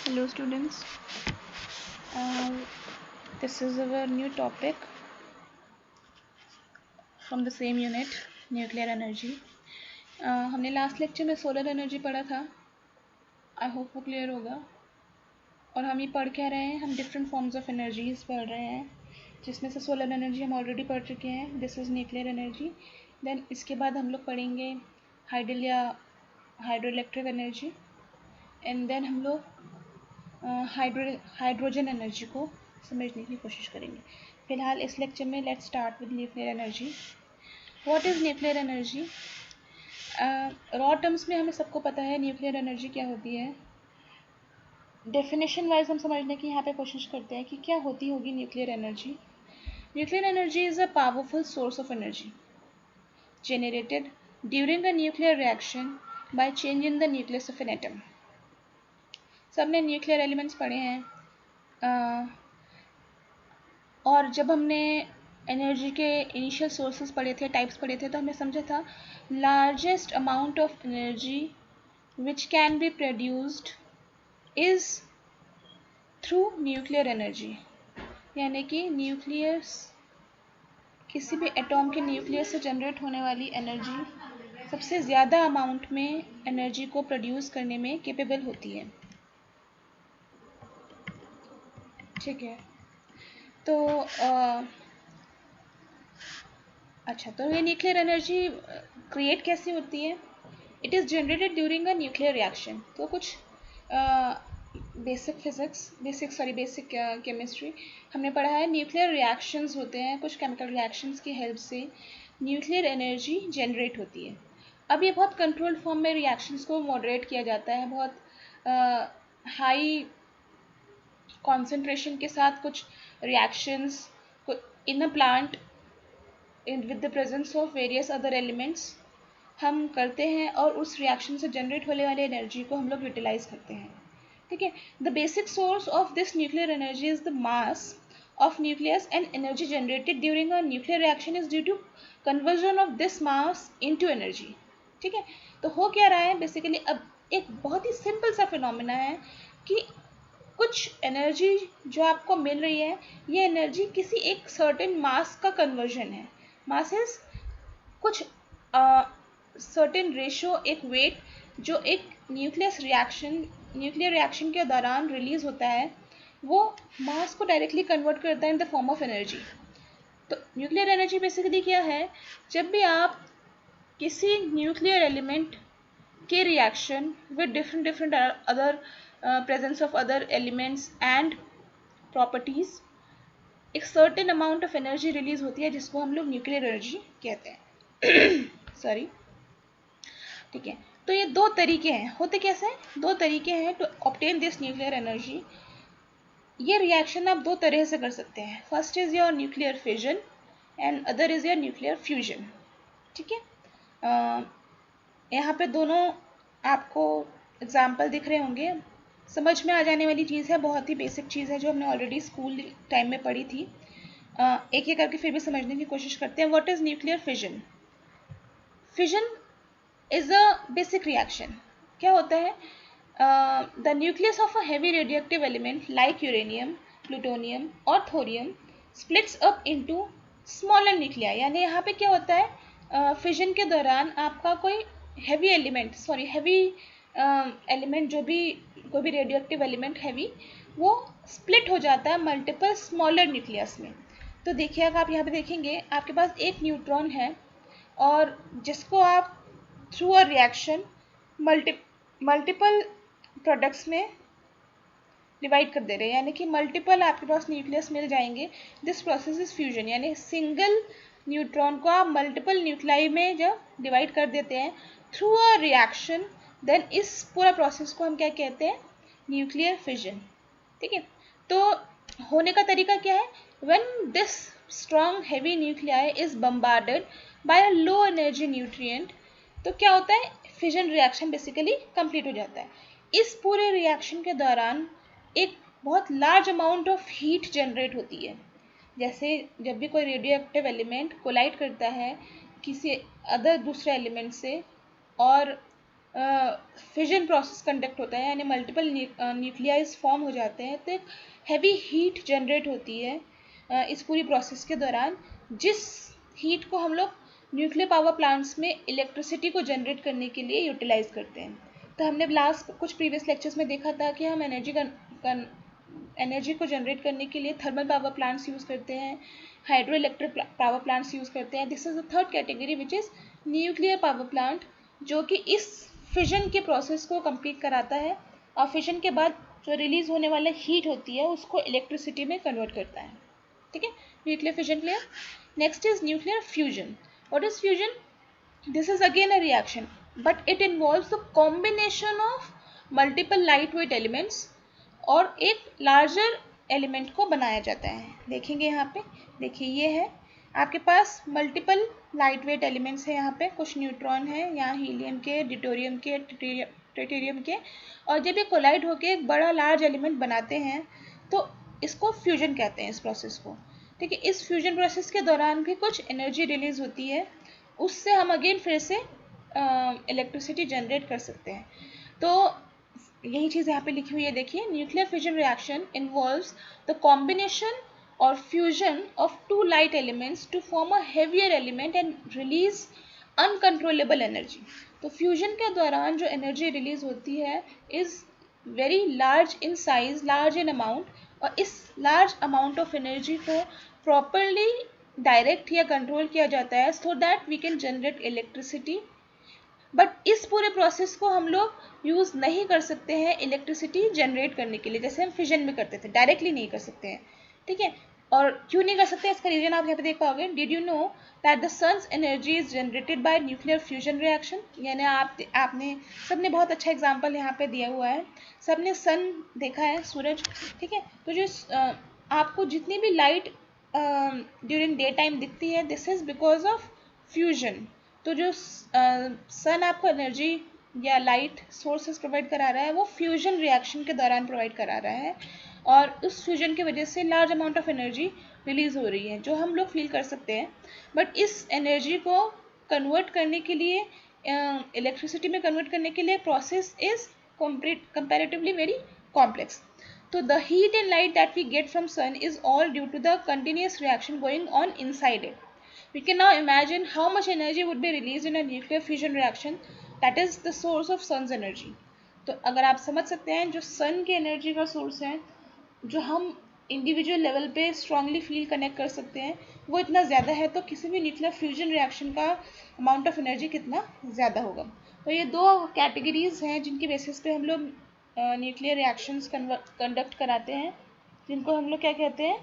Hello students, this is our new topic from the same unit, nuclear energy. हमने last lecture में solar energy पढ़ा था. I hope वो clear होगा. और हम ये पढ़ क्या रहे हैं, हम डिफरेंट फॉर्म्स ऑफ एनर्जीज पढ़ रहे हैं, जिसमें से सोलर एनर्जी हम ऑलरेडी पढ़ चुके हैं. This is nuclear energy. Then इसके बाद हम लोग पढ़ेंगे हाइडल या hydro electric energy. And then हम लोग हाइड्रोजन एनर्जी को समझने की कोशिश करेंगे. फिलहाल इस लेक्चर में let's start with nuclear energy. What is nuclear energy? Raw terms में हमें सबको पता है न्यूक्लियर एनर्जी क्या होती है. डेफिनेशन वाइज हम समझने की यहाँ पे कोशिश करते हैं कि क्या होती होगी nuclear energy. Nuclear energy is a powerful source of energy generated during a nuclear reaction by change in the nucleus of an atom. सबने न्यूक्लियर एलिमेंट्स पढ़े हैं. और जब हमने एनर्जी के इनिशियल सोर्सेज पढ़े थे, टाइप्स पढ़े थे, तो हमने समझा था largest amount of energy which can be produced is through nuclear energy. यानी कि न्यूक्लियस, किसी भी एटॉम के न्यूक्लियस से जनरेट होने वाली एनर्जी सबसे ज़्यादा अमाउंट में एनर्जी को प्रोड्यूस करने में कैपेबल होती है. ठीक है. तो अच्छा, तो ये न्यूक्लियर एनर्जी क्रिएट कैसे होती है? It is generated during a nuclear reaction. तो कुछ बेसिक केमिस्ट्री हमने पढ़ा है. न्यूक्लियर रिएक्शंस होते हैं, कुछ केमिकल रिएक्शंस की हेल्प से न्यूक्लियर एनर्जी जनरेट होती है. अब ये बहुत कंट्रोल्ड फॉर्म में रिएक्शंस को मॉडरेट किया जाता है, बहुत हाई कॉन्सेंट्रेशन के साथ कुछ reactions in a plant with the presence of various other elements हम करते हैं, और उस रिएक्शन से जनरेट होने वाली एनर्जी को हम लोग यूटिलाइज करते हैं. ठीक है. The basic source of this nuclear energy is the mass of nucleus, and energy generated during a nuclear reaction is due to conversion of this mass into energy. ठीक है. तो हो क्या रहा है बेसिकली, अब एक बहुत ही सिंपल सा फिनोमेना है कि कुछ एनर्जी जो आपको मिल रही है, ये एनर्जी किसी एक सर्टेन मास का कन्वर्जन है. मास इज कुछ सर्टेन रेशो, एक वेट जो एक न्यूक्लियर रिएक्शन के दौरान रिलीज होता है, वो मास को डायरेक्टली कन्वर्ट करता है in the form of energy. तो न्यूक्लियर एनर्जी बेसिकली क्या है? जब भी आप किसी न्यूक्लियर एलिमेंट के reaction with different other presence of other elements and properties, एक certain amount of energy release होती है, जिसको हम लोग न्यूक्लियर एनर्जी कहते हैं. सॉरी. ठीक है. तो ये दो तरीके हैं. होते कैसे हैं? दो तरीके हैं to obtain this nuclear energy. ये रिएक्शन आप दो तरह से कर सकते हैं. First is your nuclear fission and other is your nuclear fusion. ठीक है. यहाँ पे दोनों आपको एग्जाम्पल दिख रहे होंगे. समझ में आ जाने वाली चीज़ है, बहुत ही बेसिक चीज़ है जो हमने ऑलरेडी स्कूल टाइम में पढ़ी थी. एक एक करके फिर भी समझने की कोशिश करते हैं. What is nuclear fission? Fission is a basic reaction. क्या होता है? The nucleus of a heavy radioactive element like uranium, plutonium और thorium splits up into smaller nuclei. यानी यहाँ पे क्या होता है, फिजन के दौरान आपका कोई हैवी एलिमेंट जो भी कोई भी रेडियोएक्टिव एलिमेंट हैवी, वो स्प्लिट हो जाता है मल्टीपल स्मॉलर न्यूक्लियस में. तो देखिए, अगर आप यहाँ पे देखेंगे, आपके पास एक न्यूट्रॉन है और जिसको आप through a reaction multiple products में डिवाइड कर दे रहे हैं, यानी कि मल्टीपल आपके पास न्यूक्लियस मिल जाएंगे. This process is fusion. यानी सिंगल न्यूट्रॉन को आप मल्टीपल न्यूक्लाई में जब डिवाइड कर देते हैं थ्रू अ रिएक्शन, देन इस पूरा प्रोसेस को हम क्या कहते हैं? Nuclear fission. ठीक है. तो होने का तरीका क्या है? When this strong heavy nuclei is bombarded by a low energy nutrient, तो क्या होता है? फिजन रिएक्शन बेसिकली कंप्लीट हो जाता है. इस पूरे रिएक्शन के दौरान एक बहुत large amount of heat generate होती है. जैसे जब भी कोई रेडियो एक्टिव एलिमेंट कोलाइड करता है किसी अदर दूसरे एलिमेंट से, और फिजन प्रोसेस कंडक्ट होता है, यानी मल्टीपल न्यूक्लियाइज फॉर्म हो जाते हैं, तो एक हैवी हीट जनरेट होती है इस पूरी प्रोसेस के दौरान, जिस हीट को हम लोग न्यूक्लियर पावर प्लांट्स में इलेक्ट्रिसिटी को जनरेट करने के लिए यूटिलाइज करते हैं। तो हमने लास्ट कुछ प्रीवियस लेक्चर्स में देखा था कि हम एनर्जी को जनरेट करने के लिए थर्मल पावर प्लांट्स यूज़ करते हैं, hydro electric power plants use करते हैं। This is the third category which is nuclear power plant, जो कि इस फिजन के प्रोसेस को कंप्लीट कराता है और फिजन के बाद जो रिलीज होने वाला हीट होती है उसको इलेक्ट्रिसिटी में कन्वर्ट करता है। ठीक है, nuclear fission clear. Next is nuclear fusion. What is fusion? This is again a reaction, but it involves the combination of multiple lightweight elements और एक larger element को बनाया जाता है। देखेंगे यहाँ पे, देखिए ये है आपके पास मल्टीपल लाइटवेट एलिमेंट्स है। यहाँ पे कुछ न्यूट्रॉन है, यहाँ हीलियम के, ड्यूटेरियम के, ट्रिटियम के, और जब ये कोलाइड होकर एक बड़ा लार्ज एलिमेंट बनाते हैं तो इसको फ्यूजन कहते हैं, इस प्रोसेस को। ठीक है, इस फ्यूजन प्रोसेस के दौरान भी कुछ एनर्जी रिलीज होती है, उससे हम अगेन फिर से इलेक्ट्रिसिटी जनरेट कर सकते हैं। तो यही चीज़ यहाँ पे लिखी हुई है, देखिए, nuclear fusion reaction involves the combination और fusion of two light elements to form a heavier element and release uncontrollable energy. तो फ्यूजन के दौरान जो एनर्जी रिलीज होती है is very large in size, large in amount, और इस large amount of energy को प्रॉपरली डायरेक्ट या कंट्रोल किया जाता है so that we can generate electricity. But इस पूरे प्रोसेस को हम लोग यूज़ नहीं कर सकते हैं इलेक्ट्रिसिटी जनरेट करने के लिए, जैसे हम फिजन में करते थे, डायरेक्टली नहीं कर सकते हैं। ठीक है, और क्यों नहीं कर सकते, इसका रीजन आप यहाँ पे देख पाओगे। Did you know that the sun's energy is generated by nuclear fusion reaction? यानी आपने सबने बहुत अच्छा एग्जाम्पल यहाँ पे दिया हुआ है, सबने सन देखा है, सूरज। ठीक है, तो जो आपको जितनी भी लाइट ड्यूरिंग डे टाइम दिखती है, this is because of fusion. तो जो सन आपको एनर्जी या लाइट सोर्सेस प्रोवाइड करा रहा है वो फ्यूजन रिएक्शन के दौरान प्रोवाइड करा रहा है, और उस फ्यूजन की वजह से large amount of energy release हो रही है जो हम लोग फील कर सकते हैं। बट इस एनर्जी को कन्वर्ट करने के लिए, इलेक्ट्रिसिटी में कन्वर्ट करने के लिए, process is comparatively very complex. So the heat and light that we get from sun is all due to the continuous reaction going on inside it. We can now imagine how much energy would be released in a nuclear fusion reaction, that is the source of sun's energy. तो अगर आप समझ सकते हैं जो सन की energy का source है, जो हम इंडिविजुअल लेवल पे स्ट्रांगली फील कनेक्ट कर सकते हैं, वो इतना ज़्यादा है, तो किसी भी न्यूक्लियर फ्यूजन रिएक्शन का अमाउंट ऑफ एनर्जी कितना ज़्यादा होगा। तो ये दो कैटेगरीज हैं जिनकी बेसिस पे हम लोग न्यूक्लियर रिएक्शंस कंडक्ट कराते हैं, जिनको हम लोग क्या कहते हैं,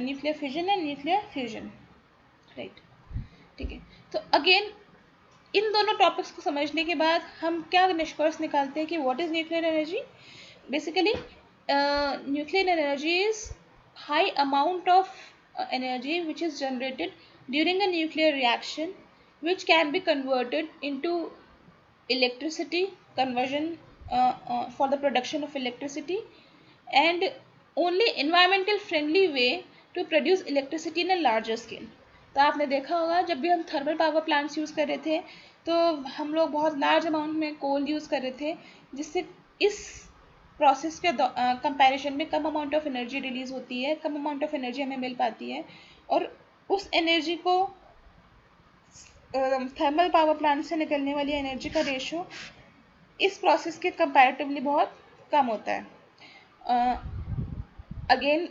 nuclear fission and nuclear fusion. Right, ठीक है। तो अगेन इन दोनों टॉपिक्स को समझने के बाद हम क्या निष्कर्ष निकालते हैं कि what is nuclear energy. Basically nuclear energy is high amount of energy which is generated during a nuclear reaction which can be converted into electricity conversion for the production of electricity, and only environmental friendly way to produce electricity in a larger scale. तो आपने देखा होगा जब भी हम thermal power plants use कर रहे थे तो हम लोग बहुत लार्ज अमाउंट में कोल यूज़ कर रहे थे, जिससे इस प्रोसेस के कंपैरिजन में कम अमाउंट ऑफ एनर्जी रिलीज होती है, कम अमाउंट ऑफ एनर्जी हमें मिल पाती है, और उस एनर्जी को थर्मल पावर प्लांट से निकलने वाली एनर्जी का रेशो इस प्रोसेस के कंपैरेटिवली बहुत कम होता है। Again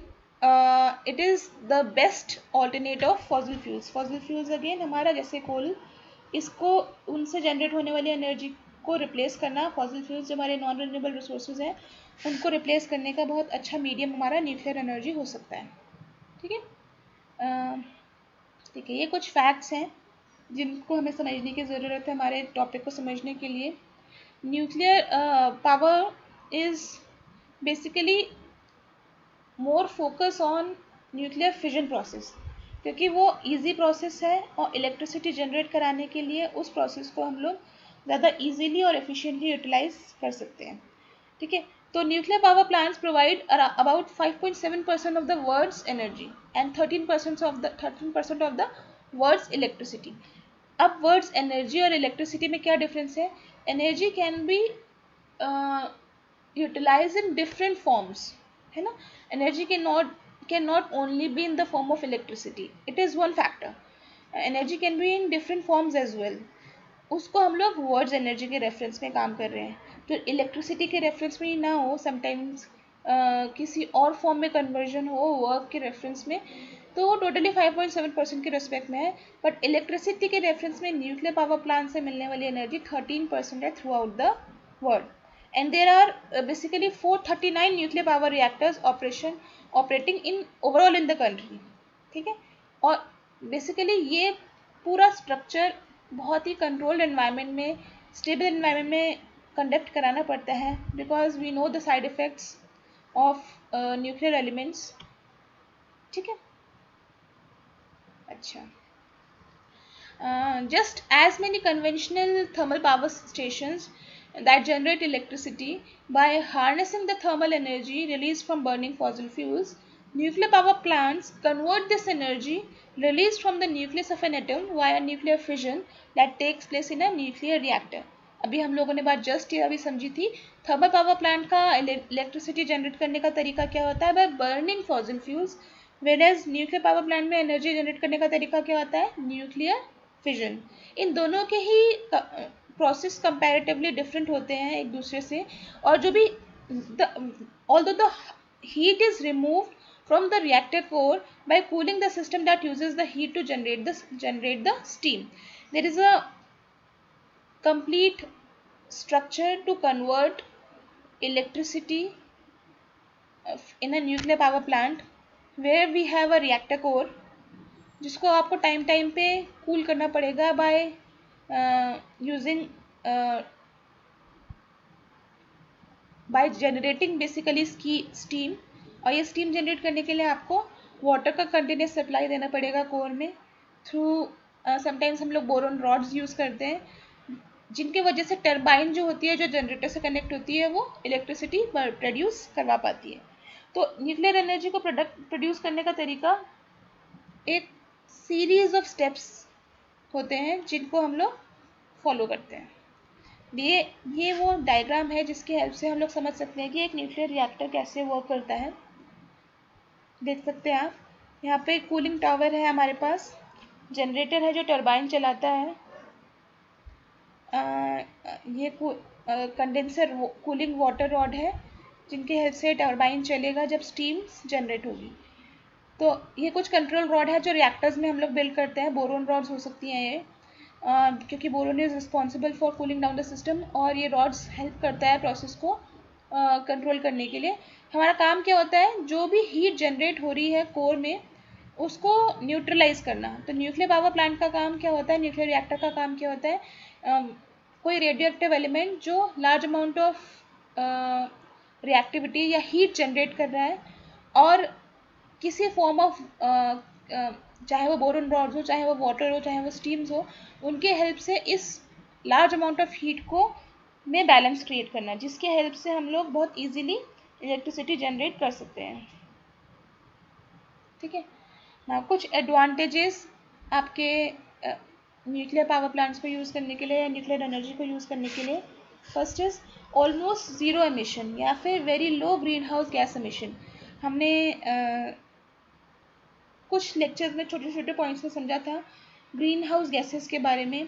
it is the best alternate of fossil fuels. Fossil fuels again हमारा जैसे कोल, इसको उनसे जनरेट होने वाली एनर्जी को रिप्लेस करना, फॉसिल फ्यूल्स जो हमारे नॉन रिन्यूएबल रिसोर्सेज हैं उनको रिप्लेस करने का बहुत अच्छा मीडियम हमारा न्यूक्लियर एनर्जी हो सकता है। ठीक है, ठीक है, ये कुछ फैक्ट्स हैं जिनको हमें समझने की ज़रूरत है हमारे टॉपिक को समझने के लिए। Nuclear power is basically more focus on nuclear fission process, क्योंकि वो इजी प्रोसेस है और इलेक्ट्रिसिटी जनरेट कराने के लिए उस प्रोसेस को हम लोग ज़्यादा इजीली और एफिशिएंटली यूटिलाइज कर सकते हैं। ठीक है, तो nuclear power plants provide about 5.7% of the world's energy and 13% of the world's electricity. अब वर्ड्स एनर्जी और इलेक्ट्रिसिटी में क्या डिफरेंस है? Energy can be utilize in different forms, है ना. Energy can not only be in the form of electricity, it is one factor. Energy can be in different forms as well. उसको हम लोग words energy के reference में काम कर रहे हैं, तो इलेक्ट्रिसिटी के रेफरेंस में ही ना हो, समटाइम्स किसी और फॉर्म में कन्वर्जन हो वर्क के रेफरेंस में, तो वो टोटली 5.7% के रेस्पेक्ट में है. बट इलेक्ट्रिसिटी के रेफरेंस में न्यूक्लियर पावर प्लांट से मिलने वाली एनर्जी 13% है throughout the world. And there are basically 439 nuclear power reactors operating in overall in the country. ठीक है. और बेसिकली ये पूरा स्ट्रक्चर बहुत ही कंट्रोल्ड एनवायरनमेंट में, स्टेबल एनवायरनमेंट में कंडक्ट कराना पड़ता है, because we know the side effects of nuclear elements. ठीक है. अच्छा, just as many conventional thermal power stations that generate electricity by harnessing the thermal energy released from burning fossil fuels, nuclear power plants convert this energy released from the nucleus of an atom via nuclear fission that takes place in a nuclear reactor. अभी हम लोगों ने बात just ये अभी समझी थी. Thermal power plant का इलेक्ट्रिसिटी जनरेट करने का तरीका क्या होता है? By burning fossil fuels. Whereas nuclear power plant में एनर्जी जनरेट करने का तरीका क्या होता है? Nuclear fission. इन दोनों के ही प्रोसेस कंपैरेटिवली डिफरेंट होते हैं एक दूसरे से, और जो भी although the heat is removed from the reactor core by cooling the system that uses the heat to generate the steam, there is a complete structure to convert electricity in a nuclear power plant where we have a reactor core जिसको आपको time time पे cool करना पड़ेगा by using by generating basically steam. और ये steam generate करने के लिए आपको वाटर का कंटिन्यूस सप्लाई देना पड़ेगा कोर में थ्रू समटाइम्स हम लोग बोरोन रॉड्स यूज़ करते हैं, जिनके वजह से टरबाइन जो होती है, जो जनरेटर से कनेक्ट होती है, वो इलेक्ट्रिसिटी प्रोड्यूस करवा पाती है. तो न्यूक्लियर एनर्जी को प्रोड्यूस करने का तरीका एक सीरीज ऑफ स्टेप्स होते हैं जिनको हम लोग फॉलो करते हैं. ये वो डायग्राम है जिसकी हेल्प से हम लोग समझ सकते हैं कि एक न्यूक्लियर रिएक्टर कैसे वर्क करता है. देख सकते हैं आप यहाँ पे कूलिंग टावर है हमारे पास, जनरेटर है जो टरबाइन चलाता है, ये कंडेंसर कूलिंग वाटर रॉड है जिनकी हेल्प से टरबाइन चलेगा जब स्टीम जनरेट होगी. तो ये कुछ कंट्रोल रॉड है जो रिएक्टर्स में हम लोग बिल्ड करते हैं. बोरोन रॉड्स हो सकती हैं ये, क्योंकि boron is responsible for cooling down the system, और ये रॉड्स हेल्प करता है प्रोसेस को कंट्रोल करने के लिए. हमारा काम क्या होता है? जो भी हीट जनरेट हो रही है कोर में उसको न्यूट्रलाइज करना. तो न्यूक्लियर पावर प्लांट का काम क्या होता है? न्यूक्लियर रिएक्टर का काम क्या होता है? कोई रेडियो एक्टिव एलिमेंट जो लार्ज अमाउंट ऑफ रिएक्टिविटी या हीट जनरेट कर रहा है, और किसी फॉर्म ऑफ चाहे वो बोरोन रॉड्स हो, चाहे वो वाटर हो, चाहे वो स्टीम्स हो, उनके हेल्प से इस लार्ज अमाउंट ऑफ हीट को में बैलेंस क्रिएट करना, जिसके हेल्प से हम लोग बहुत इजीली इलेक्ट्रिसिटी जनरेट कर सकते हैं. ठीक है ना. कुछ एडवांटेजेस आपके न्यूक्लियर पावर प्लांट्स को यूज़ करने के लिए या न्यूक्लियर एनर्जी को यूज़ करने के लिए. First is almost zero emission या फिर very low green house gas emission. हमने कुछ लेक्चर्स में छोटे छोटे पॉइंट्स में समझा था ग्रीन हाउस गैसेस के बारे में,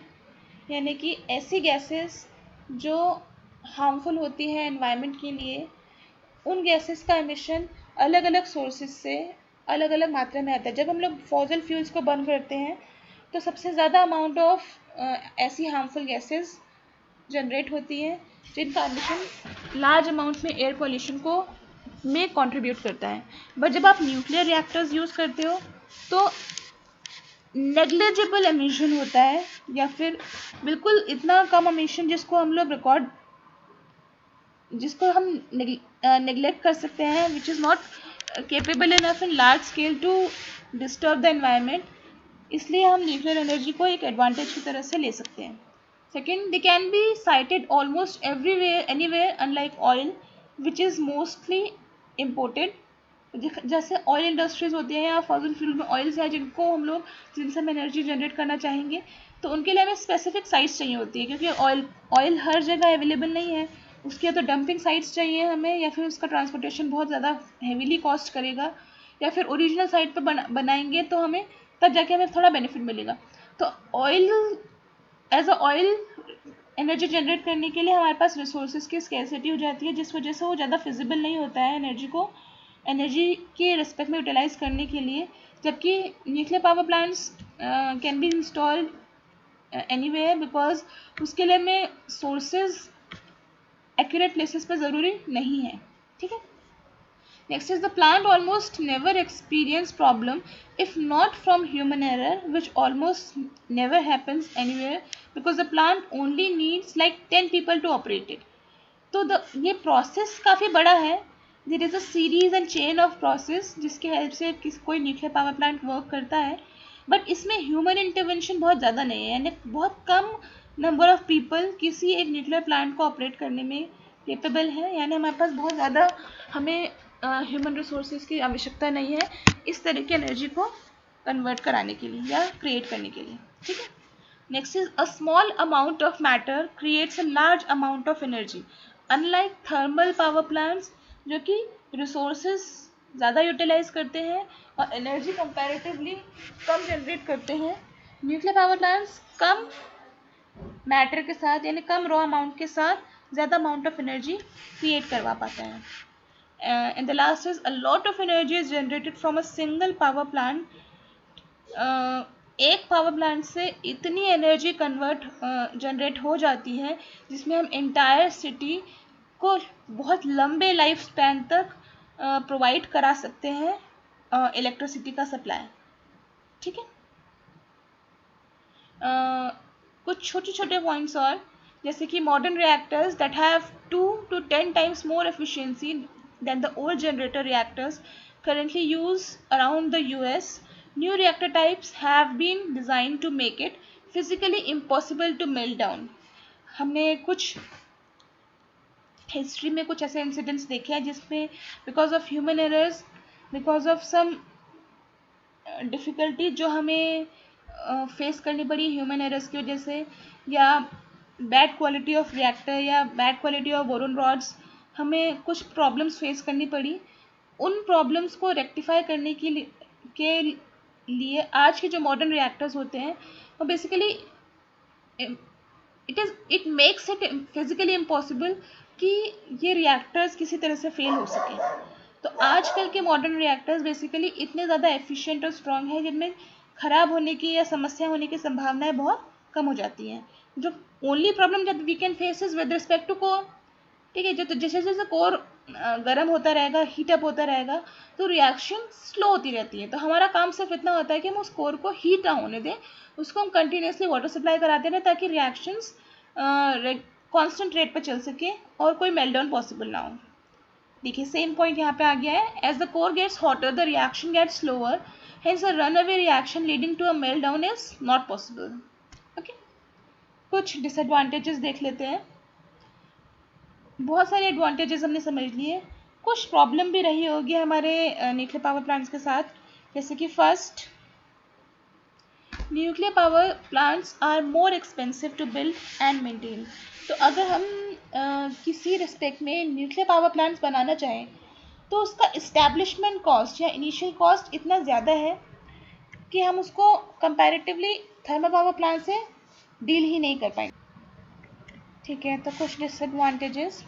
यानी कि ऐसी गैसेस जो हार्मफुल होती हैं एनवायरनमेंट के लिए. उन गैसेस का एमिशन अलग अलग सोर्सेज से अलग अलग मात्रा में आता है. जब हम लोग फॉसिल फ्यूल्स को बर्न करते हैं तो सबसे ज़्यादा अमाउंट ऑफ ऐसी हार्मफुल गैसेस जनरेट होती हैं जिनका एमिशन लार्ज अमाउंट में एयर पोल्यूशन को में कंट्रीब्यूट करता है. बट जब आप न्यूक्लियर रिएक्टर्स यूज़ करते हो तो नेग्लिजिबल एमिशन होता है, या फिर बिल्कुल इतना कम एमिशन जिसको हम नेग्लेक्ट कर सकते हैं, which is not capable enough in large scale to disturb the environment. इसलिए हम न्यूक्लियर एनर्जी को एक एडवांटेज की तरह से ले सकते हैं. Second, they can be sited almost everywhere anywhere unlike oil which is mostly imported. जैसे ऑयल इंडस्ट्रीज होती हैं या फॉसिल फ्यूल में ऑयल्स हैं जिनसे हम एनर्जी जनरेट करना चाहेंगे, तो उनके लिए हमें स्पेसिफिक साइट्स चाहिए होती है, क्योंकि ऑयल हर जगह अवेलेबल नहीं है। उसके तो डंपिंग साइट्स चाहिए हमें, या फिर उसका ट्रांसपोर्टेशन बहुत ज़्यादा हेवीली कॉस्ट करेगा, या फिर ओरिजिनल साइट पर बनाएंगे तो हमें तब जाके हमें थोड़ा बेनिफिट मिलेगा। तो oil as a oil energy generate करने के लिए हमारे पास रिसोर्सेज की स्कैरसिटी हो जाती है, जिस वजह से वो ज़्यादा फिजिबल नहीं होता है एनर्जी के रिस्पेक्ट में यूटिलाइज करने के लिए। जबकि nuclear power plants can be installed anywhere, because उसके लिए हमें सोर्सेज एक्यूरेट प्लेसेस पर ज़रूरी नहीं है। ठीक है, next is the plant almost never experience problem if not from human error, which almost never happens anywhere because the plant only needs like 10 people to operate it. तो ये process काफ़ी बड़ा है। There is a series and chain of process जिसके help से कोई nuclear power plant work करता है, बट इसमें ह्यूमन इंटरवेंशन बहुत ज़्यादा नहीं है, यानी बहुत कम नंबर ऑफ पीपल किसी एक न्यूक्लियर प्लांट को ऑपरेट करने में केपेबल है, यानी हमारे पास बहुत ज़्यादा हमें ह्यूमन रिसोर्सेज की आवश्यकता नहीं है इस तरह की एनर्जी को कन्वर्ट कराने के लिए या क्रिएट करने के लिए। ठीक है, next is a small amount of matter creates a large amount of energy. Unlike thermal power plants जो कि रिसोर्सेज ज़्यादा यूटिलाइज करते हैं और एनर्जी कंपैरेटिवली कम जनरेट करते हैं, न्यूक्लियर पावर प्लांट्स कम मैटर के साथ यानी कम रॉ अमाउंट के साथ ज़्यादा अमाउंट ऑफ एनर्जी क्रिएट करवा पाता है। And the last is a lot of energy is generated from a single power plant. एक पावर प्लांट से इतनी एनर्जी जनरेट हो जाती है जिसमें हम एंटायर सिटी को बहुत लंबे लाइफ स्पैन तक प्रोवाइड करा सकते हैं इलेक्ट्रिसिटी का सप्लाई। ठीक है, कुछ छोटे छोटे पॉइंट्स और, जैसे कि modern reactors that have 2 to 10 times more efficiency than the old generator reactors currently used around the US. New reactor types have been designed to make it physically impossible to melt down. हमने कुछ history में कुछ ऐसे incidents देखे हैं जिसमें because of human errors, because of some difficulty जो हमें फेस करनी पड़ी ह्यूमन एरर्स की वजह से, या बैड क्वालिटी ऑफ रिएक्टर या bad quality of boron rods, हमें कुछ प्रॉब्लम्स फेस करनी पड़ी। उन प्रॉब्लम्स को रेक्टिफाई करने के लिए आज के जो मॉडर्न रिएक्टर्स होते हैं वो basically it makes it physically impossible कि ये रिएक्टर्स किसी तरह से फेल हो सके। तो आजकल के मॉडर्न रिएक्टर्स बेसिकली इतने ज़्यादा एफिशिएंट और स्ट्रॉन्ग हैं जिनमें ख़राब होने की या समस्या होने की संभावनाएं बहुत कम हो जाती हैं। जो only problem that we can face is with respect to core. ठीक है, जो जैसे जैसे कोर गर्म होता रहेगा, हीटअप होता रहेगा, तो रिएक्शन स्लो होती रहती है। तो हमारा काम सिर्फ इतना होता है कि हम उस कोर को हीट ना होने दें, उसको हम कंटिन्यूसली वाटर सप्लाई कराते रहें ताकि रिएक्शंस कांस्टेंट रेट पर चल सके और कोई मेल्टडाउन पॉसिबल ना हो। देखिए सेम पॉइंट यहाँ पे आ गया है, as the core gets hotter the reaction gets slower, hence a run away reaction leading to a meltdown is not possible. Okay, कुछ डिसएडवांटेजेस देख लेते हैं। बहुत सारे एडवांटेजेस हमने समझ लिए, कुछ प्रॉब्लम भी रही होगी हमारे न्यूक्लियर पावर प्लांट्स के साथ, जैसे कि first, nuclear power plants are more expensive to build and maintain. तो अगर हम किसी रिस्पेक्ट में न्यूक्लियर पावर प्लांट्स बनाना चाहें तो उसका इस्टेब्लिशमेंट कॉस्ट या इनिशियल कॉस्ट इतना ज़्यादा है कि हम उसको कंपैरेटिवली थर्मल पावर प्लांट से डील ही नहीं कर पाएंगे। ठीक है, तो कुछ डिसएडवांटेजेस,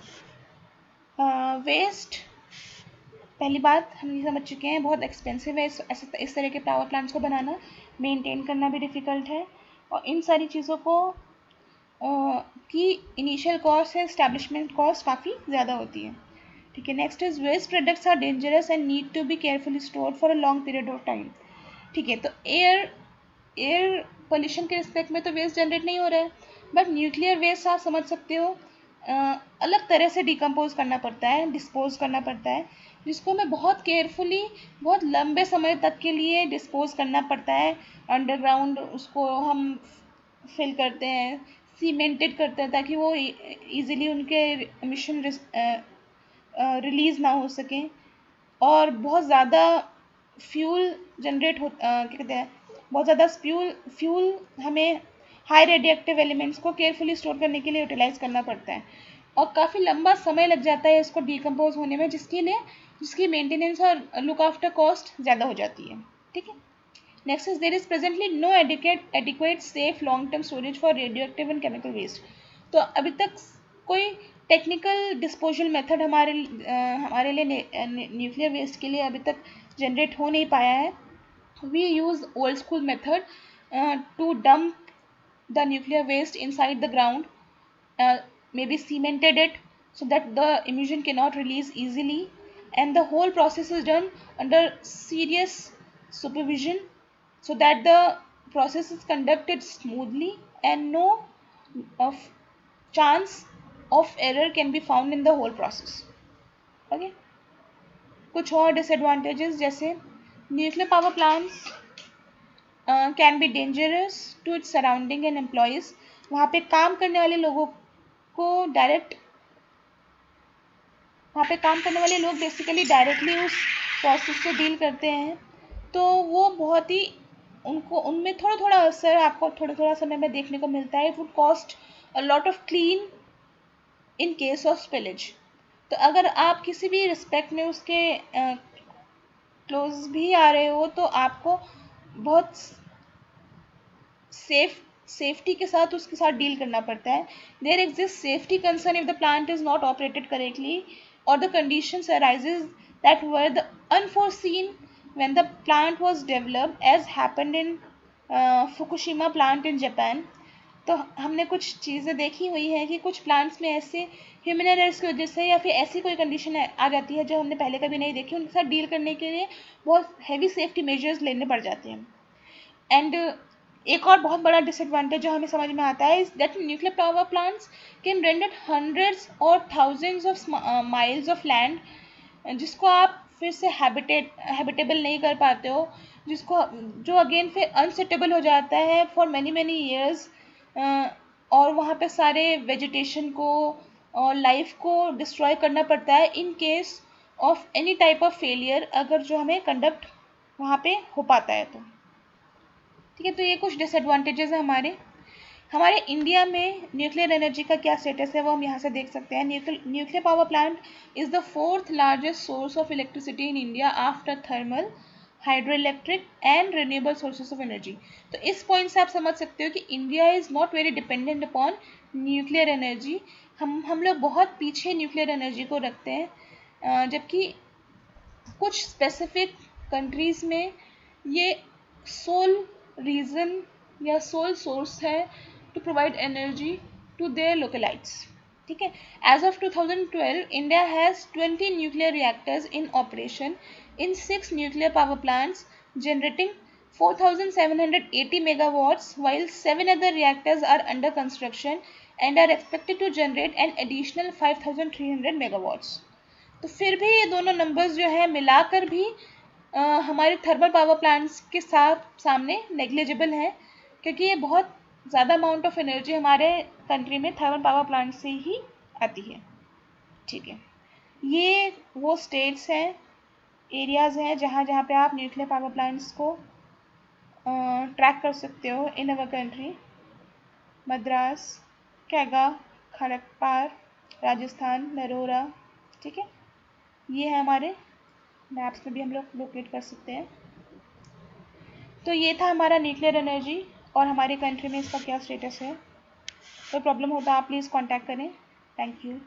वेस्ट, पहली बात हम ये समझ चुके हैं बहुत एक्सपेंसिव है इस तरह के पावर प्लांट्स को बनाना, मेंटेन करना भी डिफ़िकल्ट है, और इन सारी चीज़ों को की इनिशियल कॉस्ट है, इस्टेब्लिशमेंट कॉस्ट काफ़ी ज़्यादा होती है। ठीक है, next is waste products are dangerous and need to be carefully stored for a long period of time. ठीक है, तो एयर पोल्यूशन के रिस्पेक्ट में तो वेस्ट जनरेट नहीं हो रहा है, बट न्यूक्लियर वेस्ट आप समझ सकते हो अलग तरह से डिकम्पोज करना पड़ता है, डिस्पोज करना पड़ता है, जिसको हमें बहुत केयरफुली बहुत लंबे समय तक के लिए डिस्पोज करना पड़ता है। अंडरग्राउंड उसको हम फिल करते हैं, सीमेंटेड करते हैं ताकि वो ईज़िली उनके एमिशन रिलीज़ ना हो सकें, और बहुत ज़्यादा फ्यूल जनरेट क्या कहते हैं, बहुत ज़्यादा फ्यूल हमें हाई रेडियो एक्टिव एलिमेंट्स को केयरफुली स्टोर करने के लिए यूटिलाइज करना पड़ता है और काफ़ी लंबा समय लग जाता है इसको डिकम्पोज होने में, जिसकी मेंटेनेंस और लुक आफ्टर कॉस्ट ज़्यादा हो जाती है। ठीक है। Next is there is presently no adequate safe long term storage for radio active and chemical waste. तो अभी तक कोई टेक्निकल डिस्पोजल मेथड हमारे लिए न्यूक्लियर वेस्ट के लिए अभी तक जनरेट हो नहीं पाया है। We use old school method to dump the nuclear waste inside the ground, maybe cemented it so that the emission cannot release easily, and the whole process is done under serious supervision so that the process is conducted smoothly and no of chance of error can be found in the whole process. Okay. कुछ और disadvantages जैसे nuclear power plants can be dangerous to its surrounding and employees. वहाँ पे काम करने वाले लोगों को वहाँ पे काम करने वाले लोग बेसिकली डायरेक्टली उस प्रोसेस से डील करते हैं, तो वो बहुत ही उनमें थोड़ा थोड़ा असर आपको थोड़ा समय में देखने को मिलता है। It would cost a lot of clean in case of spillage. तो अगर आप किसी भी रिस्पेक्ट में उसके क्लोज भी आ रहे हो तो आपको बहुत सेफ्टी के साथ उसके साथ डील करना पड़ता है। There exist safety concern if the plant is not operated correctly और the conditions arises that were the unforeseen when the plant was developed as happened in Fukushima plant in Japan. तो हमने कुछ चीज़ें देखी हुई हैं कि कुछ प्लांट्स में ऐसे ह्यूमन एरर्स की वजह से या फिर ऐसी कोई कंडीशन आ जाती है जो हमने पहले कभी नहीं देखी, उनके साथ डील करने के लिए बहुत हैवी सेफ्टी मेजर्स लेने पड़ जाते हैं। एंड एक और बहुत बड़ा डिसएडवांटेज जो हमें समझ में आता है is that nuclear power plants can render hundreds और thousands of miles of land जिसको आप फिर से हैबिटेबल नहीं कर पाते हो, जो अगेन फिर अनसेटेबल हो जाता है फॉर मैनी ईयर्स, और वहाँ पे सारे वेजिटेशन को और लाइफ को डिस्ट्रॉय करना पड़ता है in case of any type of failure, अगर जो हमें कंडक्ट वहाँ पे हो पाता है तो। ठीक है। तो ये कुछ डिसएडवांटेजेस है हमारे इंडिया में न्यूक्लियर एनर्जी का क्या स्टेटस है वो हम यहाँ से देख सकते हैं। Nuclear power plant is the 4th largest source of electricity in India after thermal, hydro electric and renewable sources of energy. तो इस पॉइंट से आप समझ सकते हो कि India is not very dependent upon nuclear energy. हम लोग बहुत पीछे न्यूक्लियर एनर्जी को रखते हैं, जबकि कुछ स्पेसिफिक कंट्रीज़ में ये सोल रीज़न या सोल सोर्स है to provide energy to their localites. ठीक है। As of 2012 India has 20 nuclear reactors in operation in 6 nuclear power plants generating 4,780 megawatts, while 7 other reactors are under construction and are expected to generate an additional 5,300 megawatts. तो फिर भी ये दोनों numbers जो हैं मिलाकर भी हमारे थर्मल पावर प्लांट्स के सामने नेग्लिजिबल हैं, क्योंकि ये बहुत ज़्यादा अमाउंट ऑफ एनर्जी हमारे कंट्री में थर्मल पावर प्लांट से ही आती है। ठीक है। ये वो स्टेट्स हैं, एरियाज़ हैं जहाँ पे आप न्यूक्लियर पावर प्लांट्स को ट्रैक कर सकते हो इन अवर कंट्री। मद्रास, कैगा, खड़गपुर, राजस्थान, नरोरा। ठीक है। ये है हमारे मैप्स में भी हम लोग लोकेट कर सकते हैं। तो ये था हमारा न्यूक्लियर एनर्जी और हमारे कंट्री में इसका क्या स्टेटस है। कोई प्रॉब्लम होता है आप प्लीज़ कांटेक्ट करें। Thank you.